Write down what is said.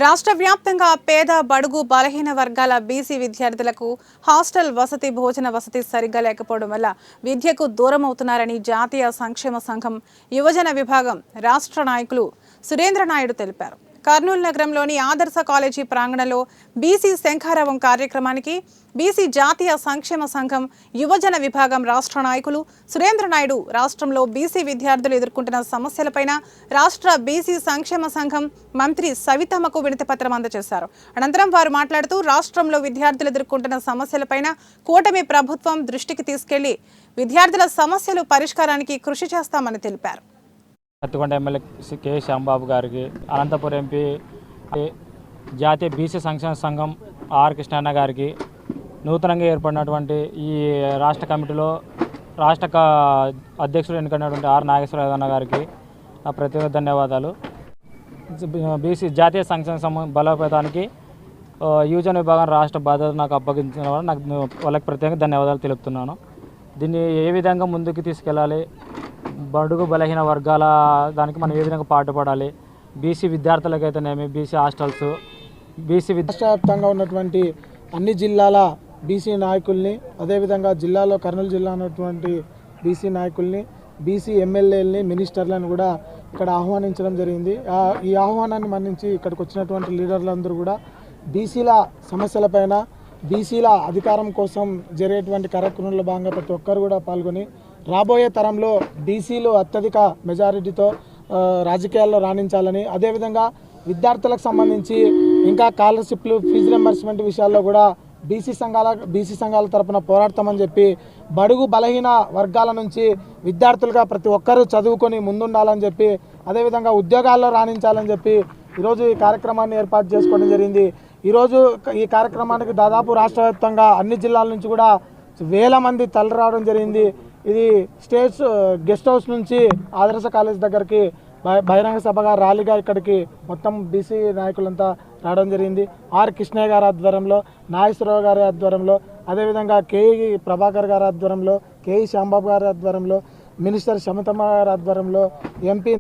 రాష్ట్ర వ్యాప్తంగా పేద బడుగు బలహీన వర్గాల బీసీ విద్యార్థులకు హాస్టల్ వసతి భోజన వసతి సరిగ్గా లేకపోవడం వల్ల విద్యకు దూరం అవుతున్నారని జాతీయ సంక్షేమ సంఘం యువజన విభాగం రాష్ట్ర నాయకులు సురేంద్ర నాయుడు తెలిపారు. కర్నూలు నగరంలోని ఆదర్శ కాలేజీ ప్రాంగణంలో బీసీ శంఖారావం కార్యక్రమానికి బీసీ జాతీయ సంక్షేమ సంఘం యువజన విభాగం రాష్ట్ర నాయకులు సురేంద్ర నాయుడు రాష్ట్రంలో బీసీ విద్యార్థులు ఎదుర్కొంటున్న సమస్యలపైన రాష్ట్ర బీసీ సంక్షేమ సంఘం మంత్రి సవితమ్మకు వినతిపత్రం అందజేశారు. అనంతరం వారు మాట్లాడుతూ రాష్ట్రంలో విద్యార్థులు ఎదుర్కొంటున్న సమస్యలపైన కూటమి ప్రభుత్వం దృష్టికి తీసుకెళ్లి విద్యార్థుల సమస్యలు పరిష్కారానికి కృషి చేస్తామని తెలిపారు. పత్తికొండ ఎమ్మెల్యే కె శ్యాంబాబు గారికి, అనంతపురం ఎంపీ జాతీయ బీసీ సంక్షేమ సంఘం ఆర్ కృష్ణన్న గారికి, నూతనంగా ఏర్పడినటువంటి ఈ రాష్ట్ర కమిటీలో రాష్ట్ర అధ్యక్షుడు ఎన్నికైనటువంటి ఆర్ నాగేశ్వరరావు అన్న గారికి నా ప్రత్యేక ధన్యవాదాలు. బీసీ జాతీయ సంక్షేమ సంఘం బలోపేతానికి యువజన విభాగం రాష్ట్ర బాధ్యత నాకు అప్పగించిన వాళ్ళకి ప్రత్యేక ధన్యవాదాలు తెలుపుతున్నాను. దీన్ని ఏ విధంగా ముందుకు తీసుకెళ్ళాలి, బడుగు బలహీన వర్గాల దానికి మనం ఏ విధంగా పాటుపడాలి, బీసీ విద్యార్థులకైతేనేమి బీసీ హాస్టల్స్, బీసీ రాష్ట్ర వ్యాప్తంగా ఉన్నటువంటి అన్ని జిల్లాల బీసీ నాయకుల్ని, అదేవిధంగా జిల్లాలో కర్నూలు జిల్లా ఉన్నటువంటి బీసీ నాయకుల్ని, బీసీ ఎమ్మెల్యేలని, మినిస్టర్లను కూడా ఇక్కడ ఆహ్వానించడం జరిగింది. ఈ ఆహ్వానాన్ని మన్నించి ఇక్కడికి వచ్చినటువంటి లీడర్లందరూ కూడా బీసీల సమస్యలపైన, బీసీల అధికారం కోసం జరిగేటువంటి కార్యక్రమంలో భాగంగా ప్రతి ఒక్కరు కూడా పాల్గొని రాబోయే తరంలో బీసీలు అత్యధిక మెజారిటీతో రాజకీయాల్లో రాణించాలని, అదేవిధంగా విద్యార్థులకు సంబంధించి ఇంకా స్కాలర్షిప్లు, ఫీజు రింబర్స్మెంట్ విషయాల్లో కూడా బీసీ సంఘాల తరపున పోరాడతామని చెప్పి, బడుగు బలహీన వర్గాల నుంచి విద్యార్థులుగా ప్రతి ఒక్కరూ చదువుకొని ముందుండాలని చెప్పి, అదేవిధంగా ఉద్యోగాల్లో రాణించాలని చెప్పి ఈరోజు ఈ కార్యక్రమాన్ని ఏర్పాటు చేసుకోవడం జరిగింది. ఈరోజు ఈ కార్యక్రమానికి దాదాపు రాష్ట్ర వ్యాప్తంగా అన్ని జిల్లాల నుంచి కూడా వేల మంది తరలి రావడం జరిగింది. ఇది స్టేట్స్ గెస్ట్ హౌస్ నుంచి ఆదర్శ కాలేజ్ దగ్గరికి బహిరంగ సభగా ర్యాలీగా ఇక్కడికి మొత్తం బీసీ నాయకులంతా రావడం జరిగింది. ఆర్ కృష్ణయ్య గారి ఆధ్వర్యంలో, నాగేశ్వరరావు గారి ఆధ్వర్యంలో, అదేవిధంగా కేఈ ప్రభాకర్ గారి ఆధ్వర్యంలో, కేఈ శ్యాంబాబు గారి ఆధ్వర్యంలో, మినిస్టర్ సవితమ్మ గారి ఆధ్వర్యంలో, ఎంపీ